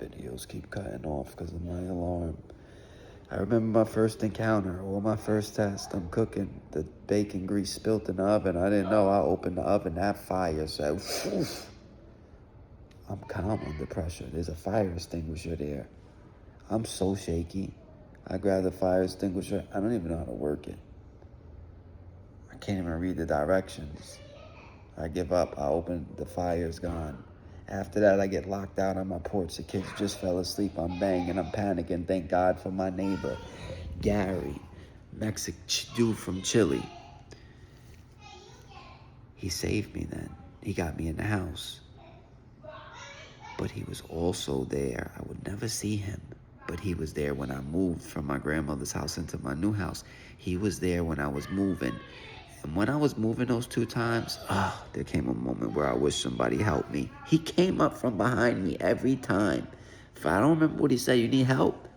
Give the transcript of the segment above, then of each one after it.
videos keep cutting off because of my alarm. I remember my first encounter or my first test. I'm cooking. The bacon grease spilt in the oven. I didn't know. I opened the oven. That fire said, whew. I'm calm under pressure. There's a fire extinguisher there. I'm so shaky. I grab the fire extinguisher. I don't even know how to work it. I can't even read the directions. I give up. I open. The fire's gone. After that, I get locked out on my porch. The kids just fell asleep. I'm banging. I'm panicking. Thank God for my neighbor, Gary, Mexican dude from Chile. He saved me then. He got me in the house. But he was also there. I would never see him. But he was there when I moved from my grandmother's house into my new house. He was there when I was moving. And when I was moving those 2 times, there came a moment where I wish somebody helped me. He came up from behind me every time. If I don't remember what he said, you need help?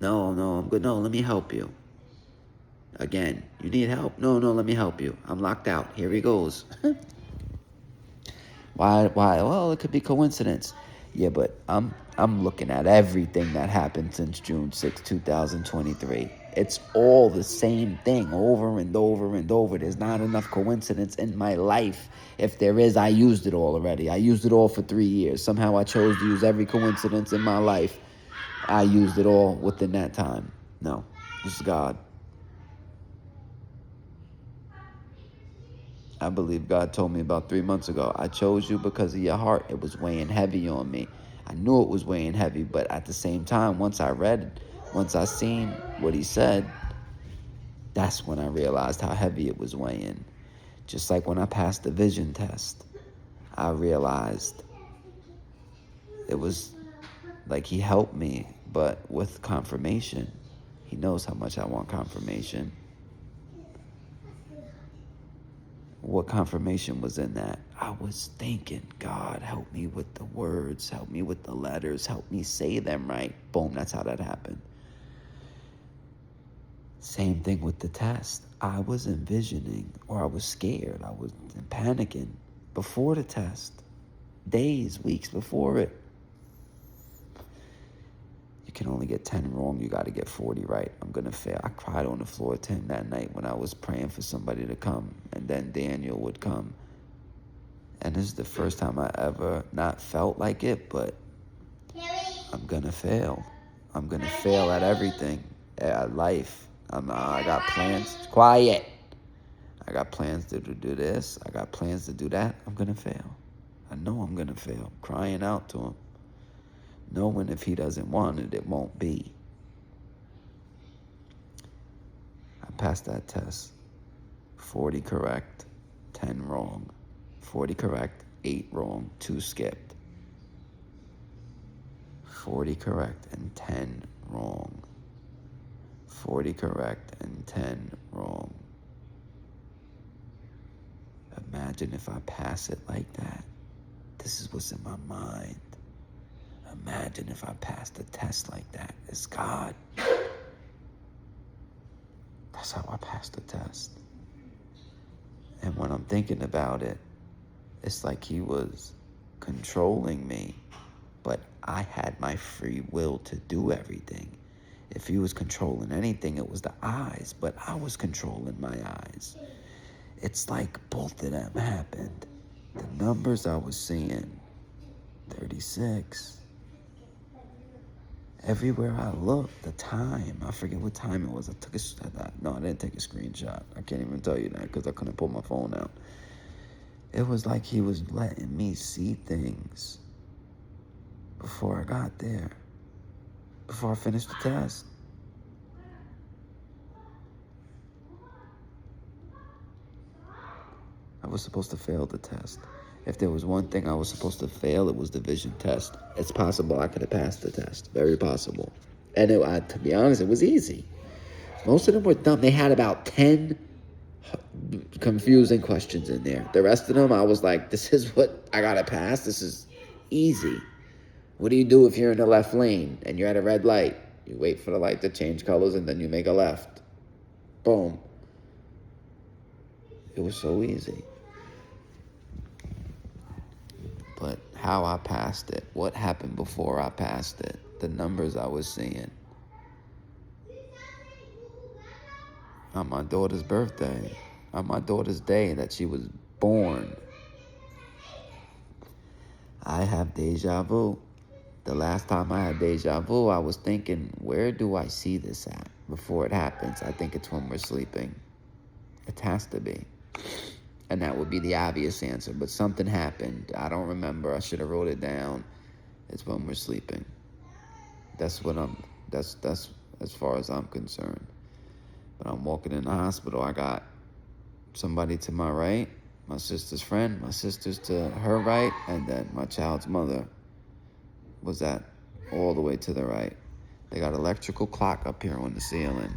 No, I'm good. No, let me help you. Again, you need help? No, let me help you. I'm locked out. Here he goes. Why? Well, it could be coincidence. Yeah, but I'm looking at everything that happened since June 6, 2023. It's all the same thing over and over and over. There's not enough coincidence in my life. If there is, I used it all already. I used it all for 3 years. Somehow I chose to use every coincidence in my life. I used it all within that time. No, this is God. I believe God told me about 3 months ago, I chose you because of your heart. It was weighing heavy on me. I knew it was weighing heavy, but at the same time, once I seen what he said, that's when I realized how heavy it was weighing. Just like when I passed the vision test, I realized it was like he helped me, but with confirmation. He knows how much I want confirmation. What confirmation was in that? I was thinking, God, help me with the words, help me with the letters, help me say them right. Boom, that's how that happened. Same thing with the test. I was envisioning, or I was scared, I was panicking before the test, days, weeks before it. You can only get 10 wrong, you got to get 40 right. I'm going to fail. I cried on the floor 10 that night when I was praying for somebody to come, and then Daniel would come. And this is the first time I ever not felt like it, but I'm going to fail. I'm going to fail at everything, at life. I got plans. Quiet. I got plans to do this. I got plans to do that. I'm going to fail. I know I'm going to fail. Crying out to him. Knowing if he doesn't want it, it won't be. I passed that test. 40 correct, 10 wrong. 40 correct, 8 wrong, 2 skipped. 40 correct and 10 wrong. 40 correct and 10 wrong. Imagine if I pass it like that. This is what's in my mind. Imagine if I passed the test like that. It's God. That's how I passed the test. And when I'm thinking about it, it's like he was controlling me, but I had my free will to do everything. If he was controlling anything, it was the eyes, but I was controlling my eyes. It's like both of them happened. The numbers I was seeing, 36. Everywhere I looked, the time, I forget what time it was. I didn't take a screenshot. I can't even tell you that because I couldn't pull my phone out. It was like he was letting me see things before I got there, before I finished the test. I was supposed to fail the test. If there was one thing I was supposed to fail, it was the vision test. It's possible I could have passed the test. Very possible. And to be honest, it was easy. Most of them were dumb. They had about 10 confusing questions in there. The rest of them, I was like, this is what I got to pass. This is easy. What do you do if you're in the left lane and you're at a red light? You wait for the light to change colors and then you make a left. Boom. It was so easy. But how I passed it, what happened before I passed it, the numbers I was seeing. On my daughter's birthday, on my daughter's day that she was born, I have deja vu. The last time I had deja vu, I was thinking, where do I see this at before it happens? I think it's when we're sleeping. It has to be. And that would be the obvious answer. But something happened. I don't remember. I should have wrote it down. It's when we're sleeping. That's as far as I'm concerned. But I'm walking in the hospital. I got somebody to my right, my sister's friend, my sister's to her right, and then my child's mother was at all the way to the right. They got an electrical clock up here on the ceiling.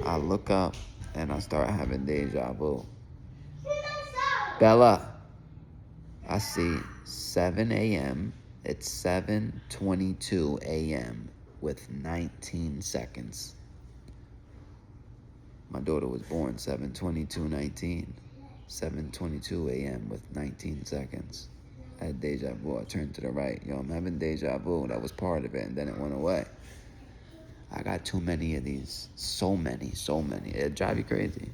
I look up and I start having deja vu. Bella, I see 7 a.m. It's 7:22 a.m. with 19 seconds. My daughter was born 7:22:19. 7:22 a.m. with 19 seconds. I had deja vu. I turned to the right. Yo, I'm having deja vu. That was part of it, and then it went away. I got too many of these. So many. It'd drive you crazy.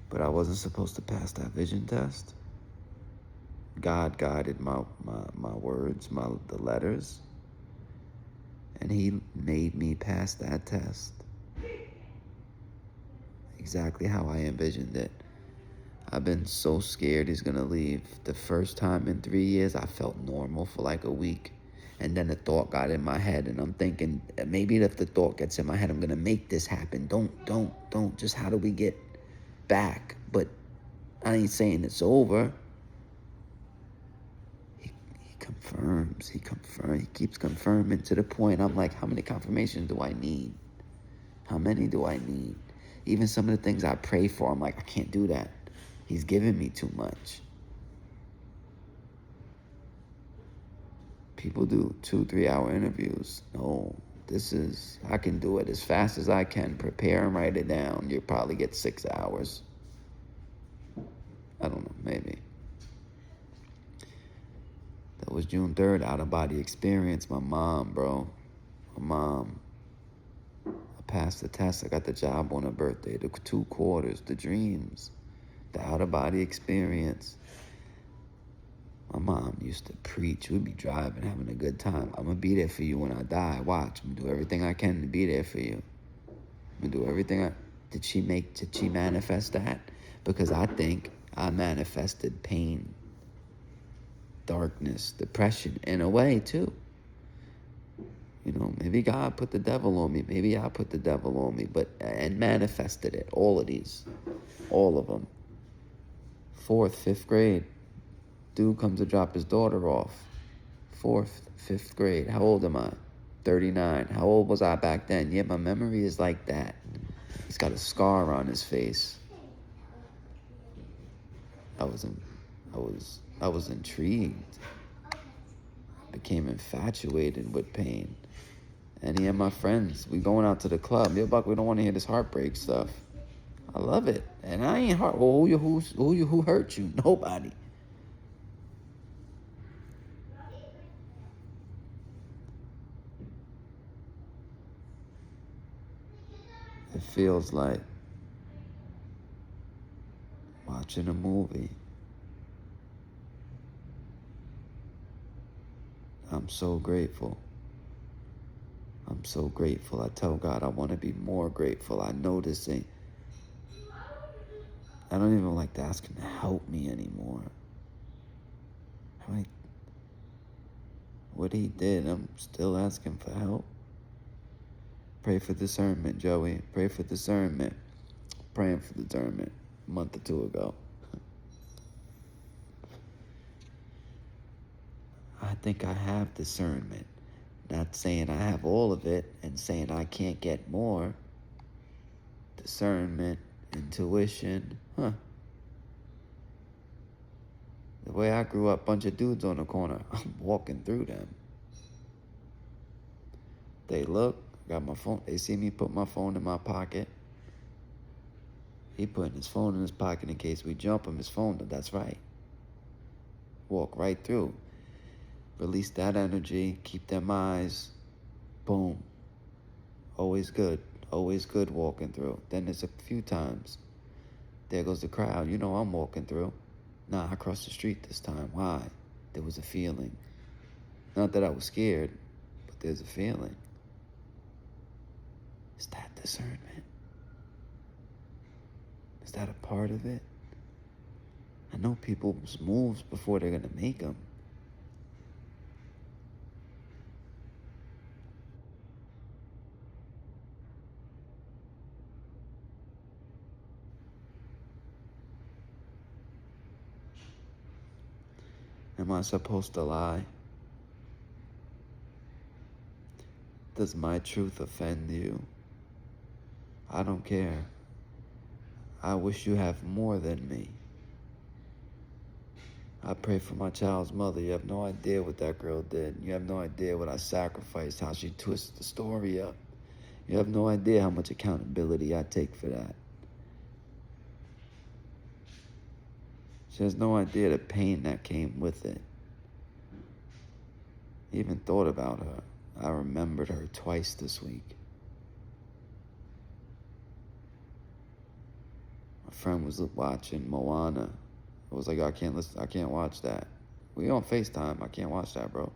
But I wasn't supposed to pass that vision test. God guided my words, the letters, and he made me pass that test. Exactly how I envisioned it. I've been so scared he's gonna leave. The first time in 3 years, I felt normal for like a week. And then the thought got in my head, and I'm thinking, maybe if the thought gets in my head, I'm gonna make this happen. Don't. Just how do we get back? But I ain't saying it's over. He confirms. He keeps confirming to the point I'm like, how many confirmations do I need? How many do I need? Even some of the things I pray for, I'm like, I can't do that. He's giving me too much. People do 2-3 hour interviews. No, I can do it as fast as I can. Prepare and write it down. You'll probably get 6 hours. I don't know, maybe. That was June 3rd, out-of-body experience. My mom, bro. My mom. I passed the test. I got the job on her birthday. The 2 quarters, the dreams, the out-of-body experience. My mom used to preach. We'd be driving, having a good time. I'm going to be there for you when I die. Watch. I'm going to do everything I can to be there for you. I'm going to do everything Did she manifest that? Because I think I manifested pain, darkness, depression in a way too. You know, maybe God put the devil on me. Maybe I put the devil on me, and manifested it. All of these. All of them. 4th, 5th grade. Dude comes to drop his daughter off. 4th, 5th grade. How old am I? 39. How old was I back then? Yeah, my memory is like that. He's got a scar on his face. I was intrigued. Became infatuated with pain. Any of my friends, we going out to the club. Yo, Buck, we don't want to hear this heartbreak stuff. I love it. And I ain't heart. Well, who hurt you? Nobody. It feels like watching a movie. I'm so grateful. I'm so grateful. I tell God I want to be more grateful. I know this ain't. I don't even like to ask him to help me anymore. I'm like, what he did, I'm still asking for help. Pray for discernment, Joey. Pray for discernment. Praying for discernment a month or 2 ago. I think I have discernment. Not saying I have all of it and saying I can't get more. Discernment, intuition, The way I grew up, bunch of dudes on the corner, I'm walking through them. They look, got my phone, they see me put my phone in my pocket. He putting his phone in his pocket in case we jump him, his phone, that's right. Walk right through. Release that energy. Keep them eyes. Boom. Always good. Always good walking through. Then there's a few times. There goes the crowd. You know I'm walking through. Nah, I crossed the street this time. Why? There was a feeling. Not that I was scared, but there's a feeling. Is that discernment? Is that a part of it? I know people's moves before they're going to make them. Am I supposed to lie? Does my truth offend you? I don't care. I wish you have more than me. I pray for my child's mother. You have no idea what that girl did. You have no idea what I sacrificed, how she twisted the story up. You have no idea how much accountability I take for that. She has no idea the pain that came with it. I even thought about her. I remembered her twice this week. My friend was watching Moana. I was like, I can't watch that. We on FaceTime. I can't watch that, bro.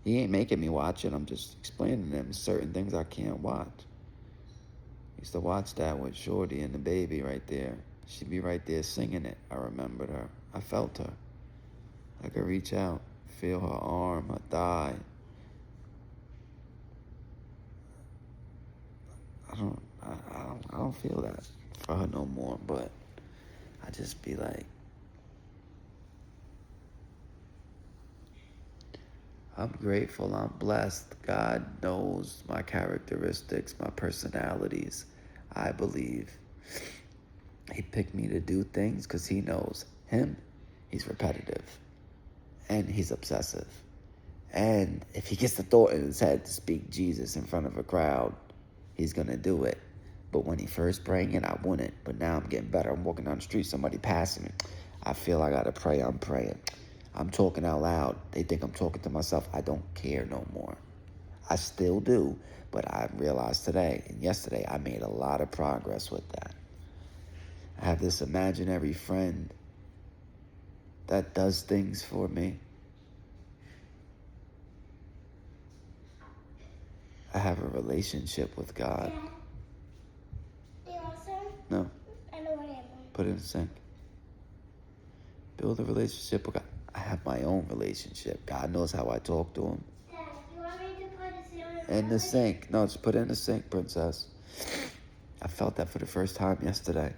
He ain't making me watch it. I'm just explaining to him certain things I can't watch. I used to watch that with Shorty and the baby right there. She'd be right there singing it. I remembered her. I felt her. I could reach out, feel her arm, her thigh. I don't feel that for her no more, but I just be like, I'm grateful, I'm blessed. God knows my characteristics, my personalities, I believe. He picked me to do things because he knows him. He's repetitive and he's obsessive. And if he gets the thought in his head to speak Jesus in front of a crowd, he's going to do it. But when he first praying it, I wouldn't. But now I'm getting better. I'm walking down the street, somebody passing me. I feel I got to pray. I'm praying. I'm talking out loud. They think I'm talking to myself. I don't care no more. I still do. But I realized today and yesterday I made a lot of progress with that. I have this imaginary friend that does things for me. I have a relationship with God. Do you want some? No. I know what I want. Put it in the sink. Build a relationship with God. I have my own relationship. God knows how I talk to him. Dad, you want me to put it In the sink. No, just put it in the sink, princess. I felt that for the first time yesterday.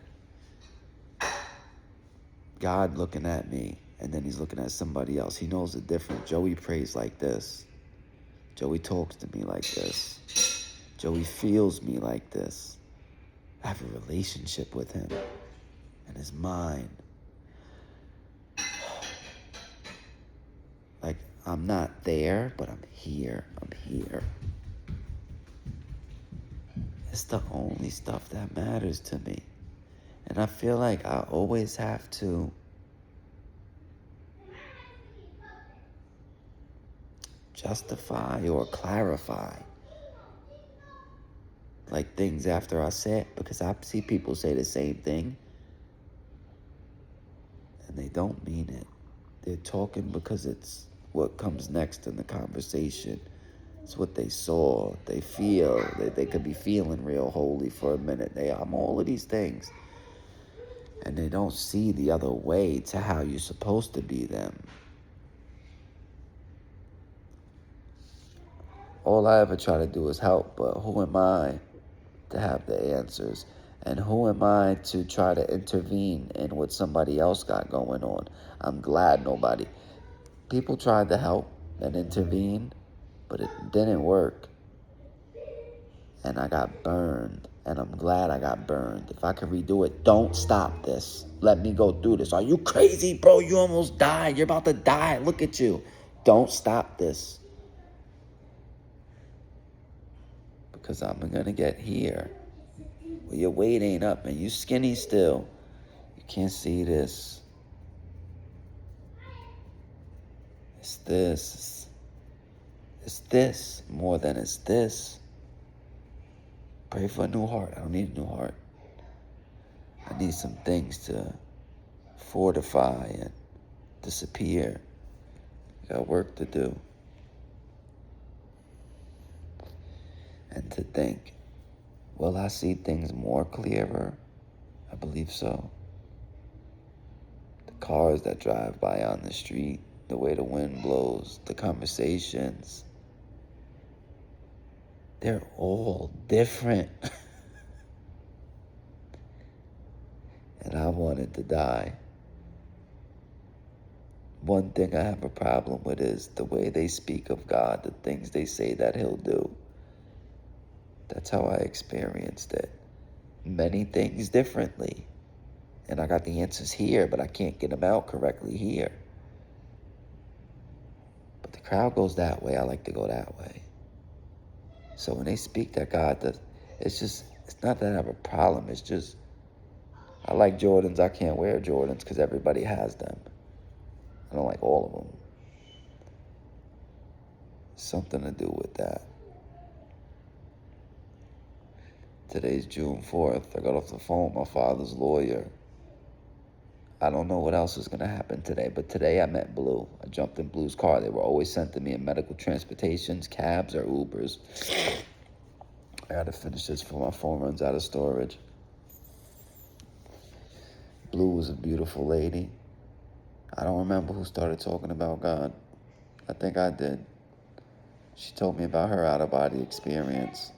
God looking at me, and then he's looking at somebody else. He knows the difference. Joey prays like this. Joey talks to me like this. Joey feels me like this. I have a relationship with him and his mind. Like, I'm not there, but I'm here. I'm here. It's the only stuff that matters to me. And I feel like I always have to justify or clarify like things after I say it, because I see people say the same thing and they don't mean it. They're talking because it's what comes next in the conversation. It's what they saw, they feel. They could be feeling real holy for a minute. I'm all of these things. And they don't see the other way to how you're supposed to be them. All I ever try to do is help, but who am I to have the answers? And who am I to try to intervene in what somebody else got going on? I'm glad nobody. People tried to help and intervene, but it didn't work. And I got burned. And I'm glad I got burned. If I could redo it, don't stop this. Let me go through this. Are you crazy, bro? You almost died. You're about to die. Look at you. Don't stop this. Because I'm going to get here. Well, your weight ain't up, man. You skinny still. You can't see this. It's this. It's this more than it's this. Pray for a new heart. I don't need a new heart. I need some things to fortify and disappear. I got work to do. And to think, will I see things more clearer? I believe so. The cars that drive by on the street, the way the wind blows, the conversations, they're all different. And I wanted to die. One thing I have a problem with is the way they speak of God, the things they say that he'll do. That's how I experienced it. Many things differently. And I got the answers here, but I can't get them out correctly here. But the crowd goes that way, I like to go that way. So when they speak that God does, it's not that I have a problem. It's just, I like Jordans. I can't wear Jordans because everybody has them. I don't like all of them. Something to do with that. Today's June 4th. I got off the phone with my father's lawyer. I don't know what else is going to happen today, but today I met Blue. I jumped in Blue's car. They were always sending me in medical transportations, cabs, or Ubers. I got to finish this before my phone runs out of storage. Blue was a beautiful lady. I don't remember who started talking about God. I think I did. She told me about her out-of-body experience.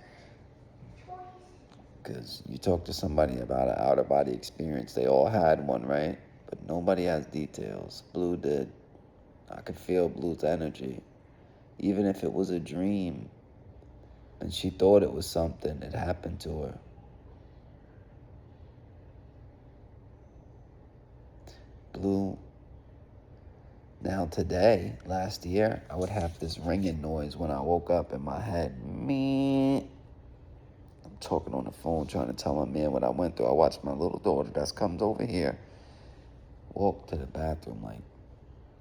Because you talk to somebody about an out-of-body experience, they all had one, right? But nobody has details. Blue did. I could feel Blue's energy. Even if it was a dream, and she thought it was something that happened to her. Blue. Now today, last year, I would have this ringing noise when I woke up in my head. Me. I'm talking on the phone trying to tell my man what I went through. I watched my little daughter that comes over here walk to the bathroom like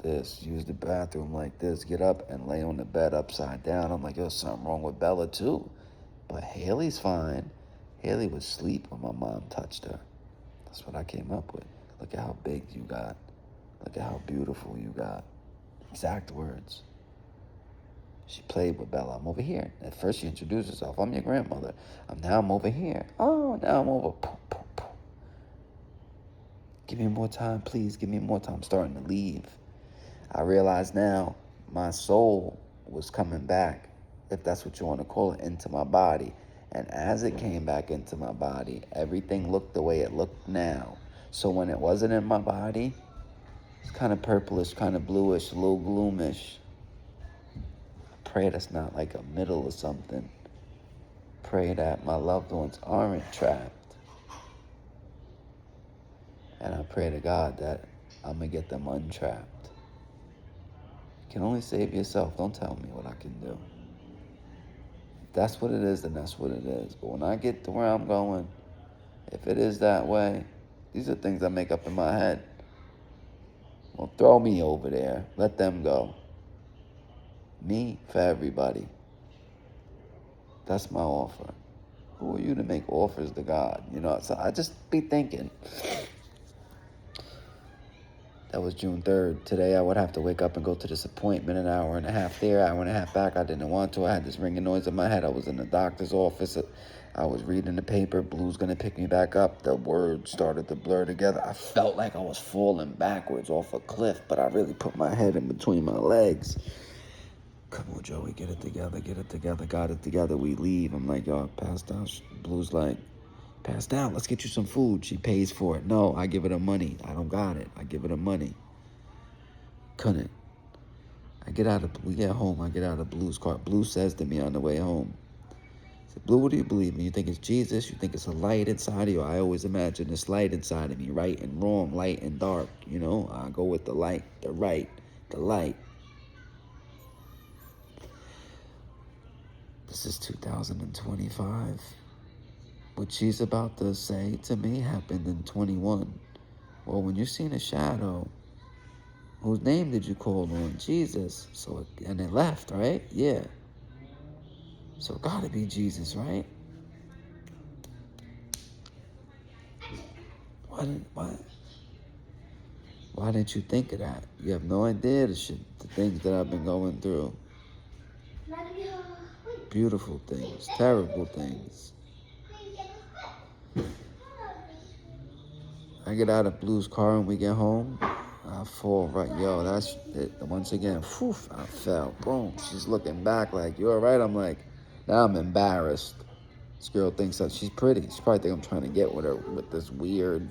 this, use the bathroom like this, get up and lay on the bed upside down. I'm like, yo, something wrong with Bella too. But Haley's fine. Haley would sleep when my mom touched her. That's what I came up with. Look at how big you got. Look at how beautiful you got. Exact words. She played with Bella. I'm over here. At first she introduced herself. I'm your grandmother. I'm over here. Oh, now I'm over. Poof, poof, poof. Give me more time, please. Give me more time. I'm starting to leave. I realize now my soul was coming back, if that's what you want to call it, into my body. And as it came back into my body, everything looked the way it looked now. So when it wasn't in my body, it's kind of purplish, kind of bluish, a little gloomish. Pray that's not like a middle or something. Pray that my loved ones aren't trapped. And I pray to God that I'm going to get them untrapped. You can only save yourself. Don't tell me what I can do. If that's what it is, then that's what it is. But when I get to where I'm going, if it is that way, these are things I make up in my head. Well, throw me over there. Let them go. Me for everybody. That's my offer. Who are you to make offers to God? You know, so I just be thinking. That was June 3rd. Today I would have to wake up and go to this appointment, an hour and a half there, hour and a half back. I didn't want to. I had this ringing noise in my head. I was in the doctor's office. I was reading the paper. Blue's going to pick me back up. The words started to blur together. I felt like I was falling backwards off a cliff, but I really put my head in between my legs. Come on, Joey, get it together, got it together. We leave. I'm like, yo, passed out. Blue's like, passed out. Let's get you some food. She pays for it. No, I give her the money. I don't got it. I give her the money. Couldn't. We get home. I get out of Blue's car. Blue says to me on the way home, I said, Blue, what do you believe in? You think it's Jesus? You think it's a light inside of you? I always imagine this light inside of me, right and wrong, light and dark. You know, I go with the light, the right, the light. This is 2025. What she's about to say to me happened in 21. Well, when you've seen a shadow, Whose name did you call on? Jesus. So, and it left, right? Yeah. So it gotta be Jesus, right? Why didn't you think of that? You have no idea the things that I've been going through. Beautiful things, terrible things. I get out of Blue's car and we get home. I fall right, yo, that's it. Once again, phew, I fell. Boom. She's looking back like, you all right? I'm like, now I'm embarrassed. This girl thinks that she's pretty. She probably think I'm trying to get with her with this weird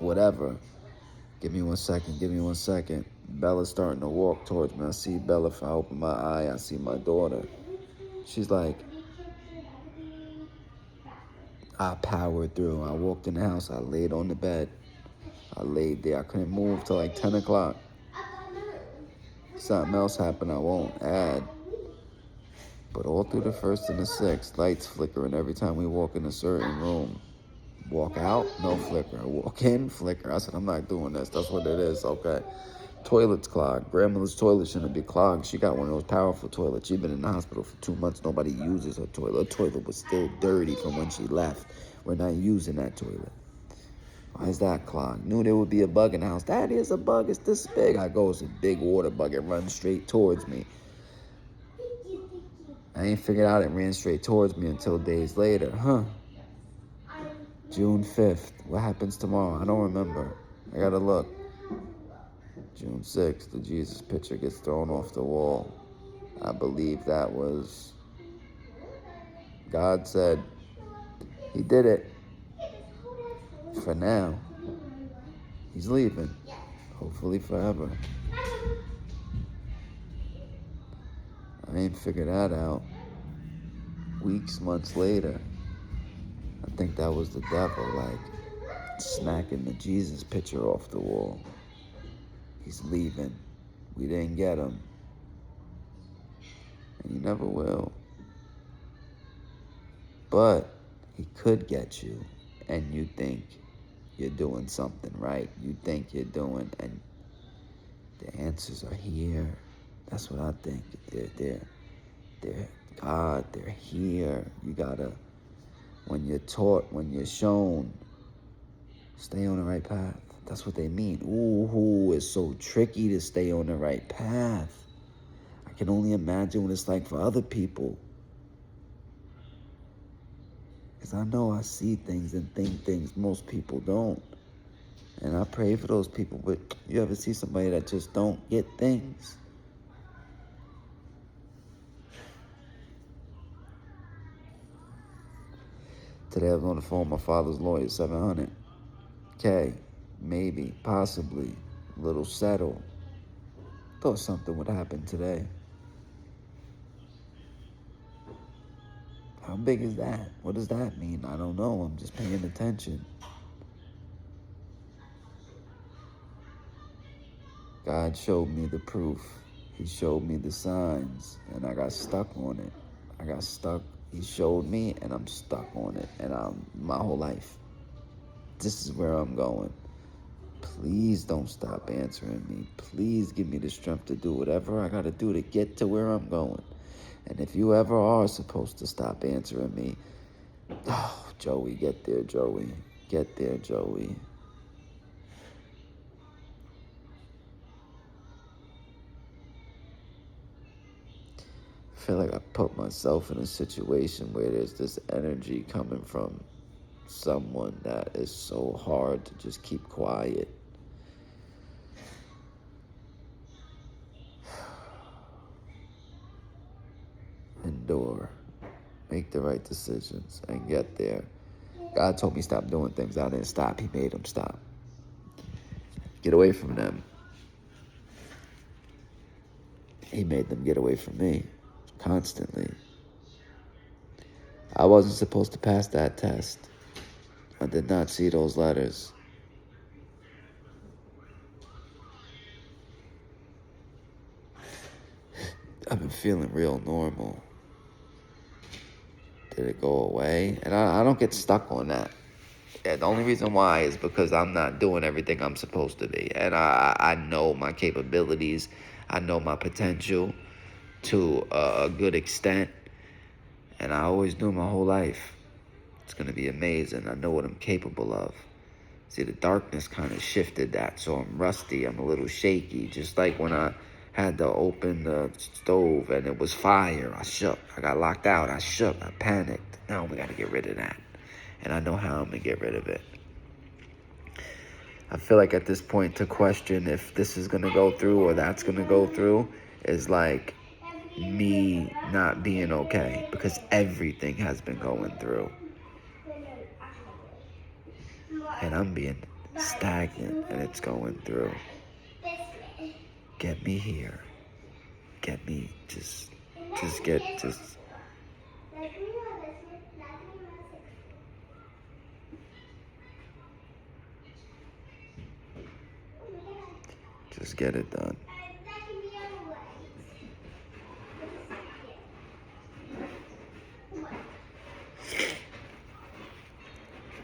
whatever. Give me 1 second. Give me 1 second. Bella's starting to walk towards me. I see Bella. If I open my eye, I see my daughter. She's like, I powered through. I walked in the house. I laid on the bed. I laid there. I couldn't move till like 10 o'clock. Something else happened I won't add. But all through the 1st and the 6th, lights flickering every time we walk in a certain room. Walk out, no flicker. Walk in, flicker. I said, I'm not doing this. That's what it is. Okay. Toilet's clogged. Grandmother's toilet shouldn't be clogged. She got one of those powerful toilets. She's been in the hospital for 2 months. Nobody uses her toilet. Her toilet was still dirty from when she left. We're not using that toilet. Why is that clogged? Knew there would be a bug in the house. Daddy, it's a bug. It's this big. I go, it's a big water bug. It runs straight towards me. I ain't figured out it ran straight towards me until days later. June 5th. What happens tomorrow? I don't remember. I gotta look. June 6th, the Jesus picture gets thrown off the wall. I believe that was... God said he did it. For now. He's leaving. Hopefully forever. I ain't figured that out. Weeks, months later, I think that was the devil, like, smacking the Jesus picture off the wall. He's leaving. We didn't get him. And you never will. But he could get you, and you think you're doing something right. You think you're doing, and the answers are here. That's what I think. They're God, they're here. You gotta, when you're taught, when you're shown, stay on the right path. That's what they mean. Ooh, it's so tricky to stay on the right path. I can only imagine what it's like for other people. Because I know I see things and think things most people don't. And I pray for those people. But you ever see somebody that just don't get things? Today I was on the phone with my father's lawyer, $700K, maybe, possibly, a little settle. Thought something would happen today. How big is that? What does that mean? I don't know. I'm just paying attention. God showed me the proof. He showed me the signs, and I got stuck on it. I got stuck. He showed me, and I'm stuck on it, and my whole life. This is where I'm going. Please don't stop answering me. Please give me the strength to do whatever I got to do to get to where I'm going. And if you ever are supposed to stop answering me, oh, Joey, get there, Joey. Get there, Joey. I feel like I put myself in a situation where there's this energy coming from someone that is so hard to just keep quiet. Endure. Make the right decisions and get there. God told me stop doing things. I didn't stop. He made them stop. Get away from them. He made them get away from me. Constantly. I wasn't supposed to pass that test. I did not see those letters. I've been feeling real normal. Did it go away? And I don't get stuck on that. Yeah, the only reason why is because I'm not doing everything I'm supposed to be. And I know my capabilities. I know my potential to a good extent. And I always knew my whole life. It's going to be amazing. I know what I'm capable of. See, the darkness kind of shifted that. So I'm rusty. I'm a little shaky. Just like when I had to open the stove and it was fire. I shook. I got locked out. I shook. I panicked. Now we got to get rid of that. And I know how I'm going to get rid of it. I feel like at this point to question if this is going to go through or that's going to go through is like me not being okay, because everything has been going through. And I'm being stagnant and it's going through. Get me here. Get me, just. Just get it done.